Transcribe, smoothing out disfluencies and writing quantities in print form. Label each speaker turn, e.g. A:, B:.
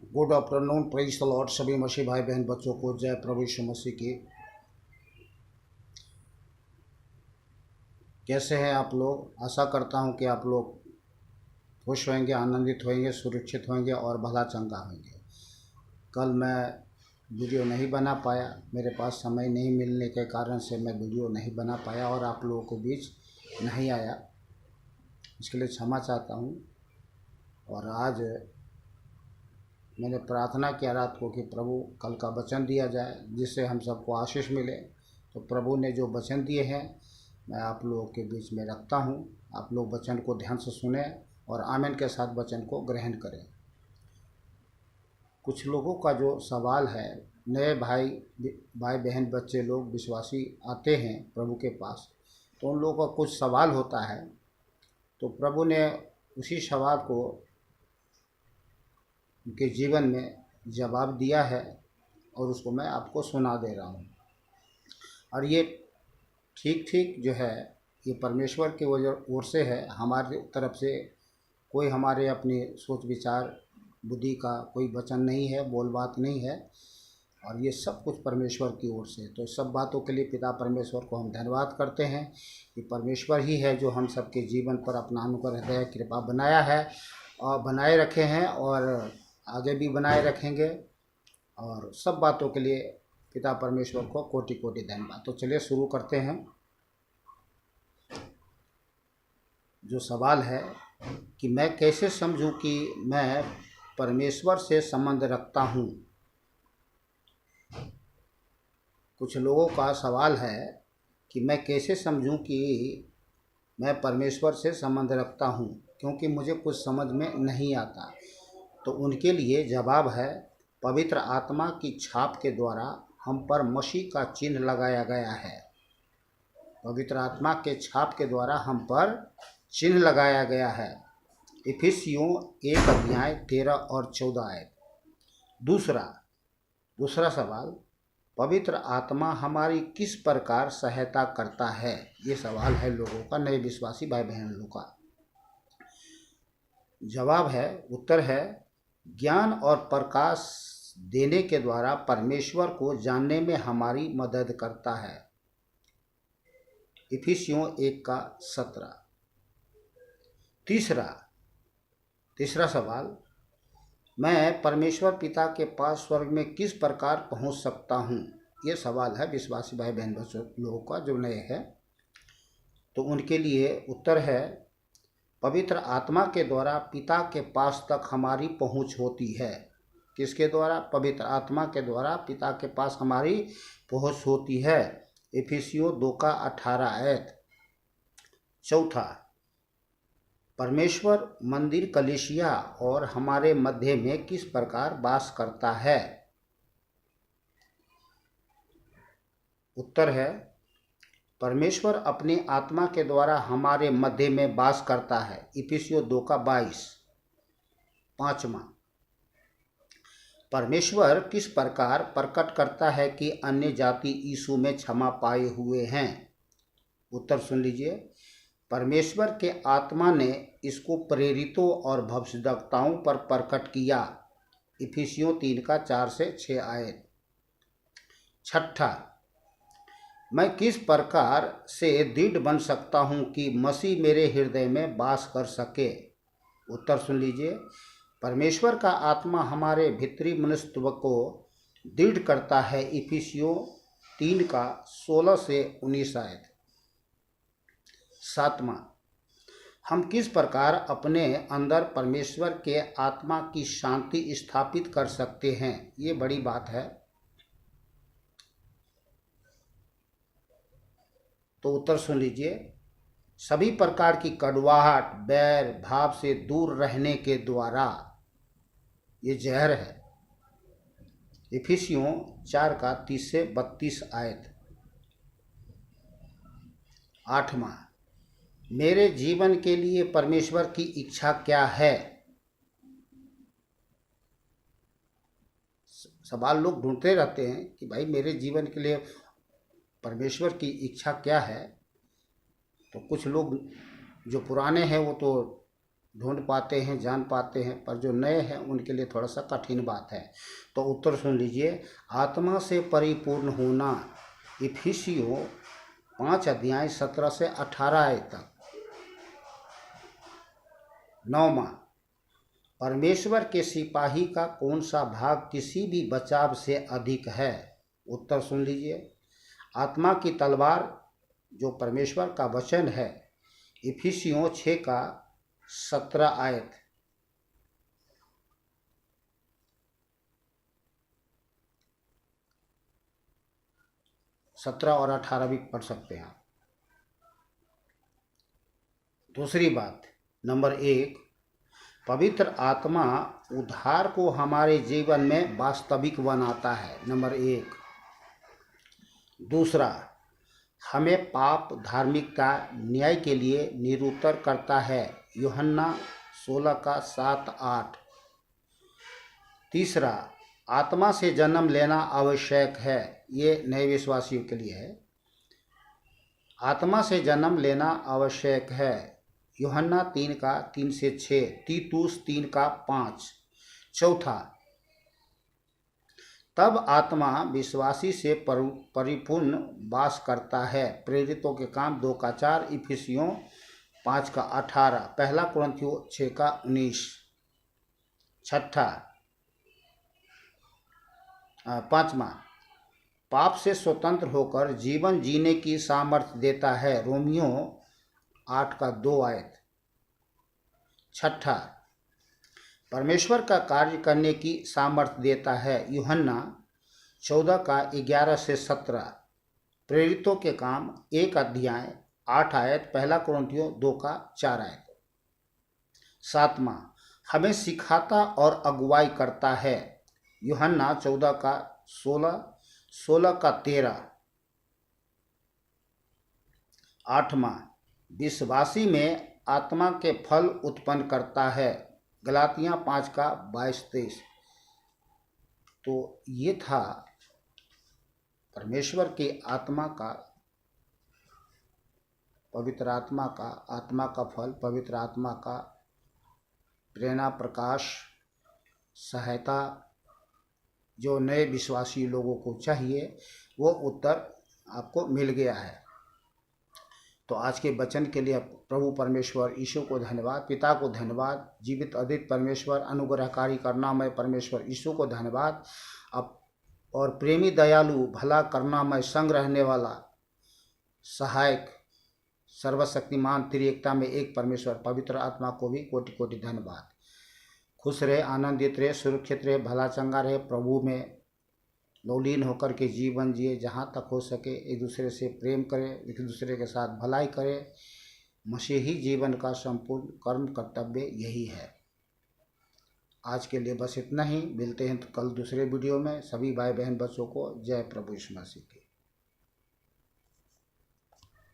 A: Good afternoon, praise the Lord. सभी मसीह भाई बहन बच्चों को जय प्रभु यीशु मसीह की। कैसे हैं आप लोग? आशा करता हूं कि आप लोग खुश होंगे, आनंदित होंगे, सुरक्षित होंगे और भला चंगा होंगे। कल मैं वीडियो नहीं बना पाया, मेरे पास समय नहीं मिलने के कारण से मैं वीडियो नहीं बना पाया और आप लोगों को बीच नहीं आया। इसके लिए क्षमा चाहता हूं। और आज मैंने प्रार्थना किया रात को कि प्रभु कल का वचन दिया जाए जिससे हम सबको आशीष मिले। तो प्रभु ने जो वचन दिए हैं मैं आप लोगों के बीच में रखता हूं। आप लोग वचन को ध्यान से सुने और आमीन के साथ वचन को ग्रहण करें। कुछ लोगों का जो सवाल है, नए भाई बहन बच्चे लोग विश्वासी आते हैं प्रभु के पास, तो उन लोगों का कुछ सवाल होता है। तो प्रभु ने उसी सवाल को उनके जीवन में जवाब दिया है और उसको मैं आपको सुना दे रहा हूँ। और ये ठीक जो है ये परमेश्वर की ओर से है, हमारी तरफ से कोई हमारे अपनी सोच विचार बुद्धि का कोई वचन नहीं है, बोल बात नहीं है। और ये सब कुछ परमेश्वर की ओर से। तो सब बातों के लिए पिता परमेश्वर को हम धन्यवाद करते हैं कि परमेश्वर ही है जो हम सबके जीवन पर अपना अनुग्रह दया कृपा बनाया है और बनाए रखे हैं और आगे भी बनाए रखेंगे। और सब बातों के लिए पिता परमेश्वर को कोटि कोटि धन्यवाद। तो चलिए शुरू करते हैं। जो सवाल है कि मैं कैसे समझूं कि मैं परमेश्वर से संबंध रखता हूं। कुछ लोगों का सवाल है कि मैं कैसे समझूं कि मैं परमेश्वर से संबंध रखता हूं, क्योंकि मुझे कुछ समझ में नहीं आता। तो उनके लिए जवाब है, पवित्र आत्मा की छाप के द्वारा हम पर मसीह का चिन्ह लगाया गया है। पवित्र आत्मा के छाप के द्वारा हम पर चिन्ह लगाया गया है। इफिसियों 1 अध्याय 13 और 14 आयत। दूसरा सवाल, पवित्र आत्मा हमारी किस प्रकार सहायता करता है? ये सवाल है लोगों का, नए विश्वासी भाई बहन लोगों का। जवाब है, उत्तर है, ज्ञान और प्रकाश देने के द्वारा परमेश्वर को जानने में हमारी मदद करता है। इफिसियों 1:17। तीसरा सवाल, मैं परमेश्वर पिता के पास स्वर्ग में किस प्रकार पहुंच सकता हूं? ये सवाल है विश्वासी भाई बहन लोगों का जो नए हैं। तो उनके लिए उत्तर है, पवित्र आत्मा के द्वारा पिता के पास तक हमारी पहुंच होती है। किसके द्वारा? पवित्र आत्मा के द्वारा पिता के पास हमारी पहुंच होती है। इफिसियों 2:18 आयत। चौथा, परमेश्वर मंदिर कलीसिया और हमारे मध्य में किस प्रकार वास करता है? उत्तर है, परमेश्वर अपनी आत्मा के द्वारा हमारे मध्य में वास करता है। इफिसियों 2:22। पांचवा, परमेश्वर किस प्रकार प्रकट करता है कि अन्य जाति यीशु में क्षमा पाए हुए हैं? उत्तर सुन लीजिए, परमेश्वर के आत्मा ने इसको प्रेरितों और भविष्यद्वक्ताओं पर प्रकट किया। इफिसियों 3:4 से 6 आयत। छठा, मैं किस प्रकार से दृढ़ बन सकता हूं कि मसीह मेरे हृदय में वास कर सके? उत्तर सुन लीजिए, परमेश्वर का आत्मा हमारे भीतरी मनुष्यत्व को दृढ़ करता है। इफिसियों 3:16 से 19 आयत। सातवां, हम किस प्रकार अपने अंदर परमेश्वर के आत्मा की शांति स्थापित कर सकते हैं? ये बड़ी बात है। तो उत्तर सुन लीजिए, सभी प्रकार की कड़वाहट, बैर भाव से दूर रहने के द्वारा। ये जहर है। इफिसियों 4:30 से 32 आयत। आठवां, मेरे जीवन के लिए परमेश्वर की इच्छा क्या है? सवाल लोग ढूंढते रहते हैं कि भाई मेरे जीवन के लिए परमेश्वर की इच्छा क्या है। तो कुछ लोग जो पुराने हैं वो तो ढूंढ पाते हैं, जान पाते हैं, पर जो नए हैं उनके लिए थोड़ा सा कठिन बात है। तो उत्तर सुन लीजिए। आत्मा से परिपूर्ण होना, इफिसियों 5 अध्याय 17 से 18 आयत तक। 9वां, परमेश्वर के सिपाही का कौन सा भाग किसी भी बचाव से अधिक है? उत्तर सुन लीजिए। आत्मा की तलवार जो परमेश्वर का वचन है, इफिसियों 6 का 17 आयत। सत्रह और 18 भी पढ़ सकते हैं आप। दूसरी बात, नंबर 1, पवित्र आत्मा उद्धार को हमारे जीवन में वास्तविक बनाता है, नंबर 1। दूसरा, हमें पाप, धार्मिकता, न्याय के लिए निरुत्तर करता है, यूहन्ना 16 का 7-8। तीसरा, आत्मा से जन्म लेना आवश्यक है, ये नए विश्वासियों के लिए है। आत्मा से जन्म लेना आवश्यक है, यूहन्ना 3 का 3 से 6, तीतुस 3 का 5। चौथा, तब आत्मा विश्वासी से परिपूर्ण वास करता है, प्रेरितों के काम 2 का 4, इफिसियों 5 का 18, पहला कुरिन्थियों 6 का 19। पांचवा, पाप से स्वतंत्र होकर जीवन जीने की सामर्थ्य देता है, रोमियो 8 का 2 आयत। छठा, परमेश्वर का कार्य करने की सामर्थ्य देता है, यूहन्ना 14 का 11 से 17, प्रेरितों के काम 1 अध्याय 8 आयत, पहला कुरिन्थियों 2 का 4 आयत। सातवां, हमें सिखाता और अगुवाई करता है, यूहन्ना 14 का 16, 16 का 13। आठवां, विश्वासी में आत्मा के फल उत्पन्न करता है, गलातियाँ 5 का 22-23। तो ये था परमेश्वर की आत्मा का, पवित्र आत्मा का फल, पवित्र आत्मा का प्रेरणा, प्रकाश, सहायता जो नए विश्वासी लोगों को चाहिए, वो उत्तर आपको मिल गया है। तो आज के वचन के लिए प्रभु परमेश्वर यीशु को धन्यवाद, पिता को धन्यवाद, जीवित अद्वित परमेश्वर, अनुग्रहकारी करुणामय परमेश्वर यीशु को धन्यवाद। अब और प्रेमी, दयालु, भला, करुणामय, संग रहने वाला, सहायक, सर्वशक्तिमान, त्रिएकता में एक परमेश्वर पवित्र आत्मा को भी कोटि कोटि धन्यवाद। खुश रहे, आनंदित रहे, सुरक्षित रहे, भला चंगा रहे, प्रभु में लौलीन होकर के जीवन जिए, जहाँ तक हो सके एक दूसरे से प्रेम करें, एक दूसरे के साथ भलाई करें। मसीही जीवन का संपूर्ण कर्म कर्तव्य यही है। आज के लिए बस इतना ही, मिलते हैं तो कल दूसरे वीडियो में। सभी भाई बहन बच्चों को जय प्रभु यीशु मसीह की।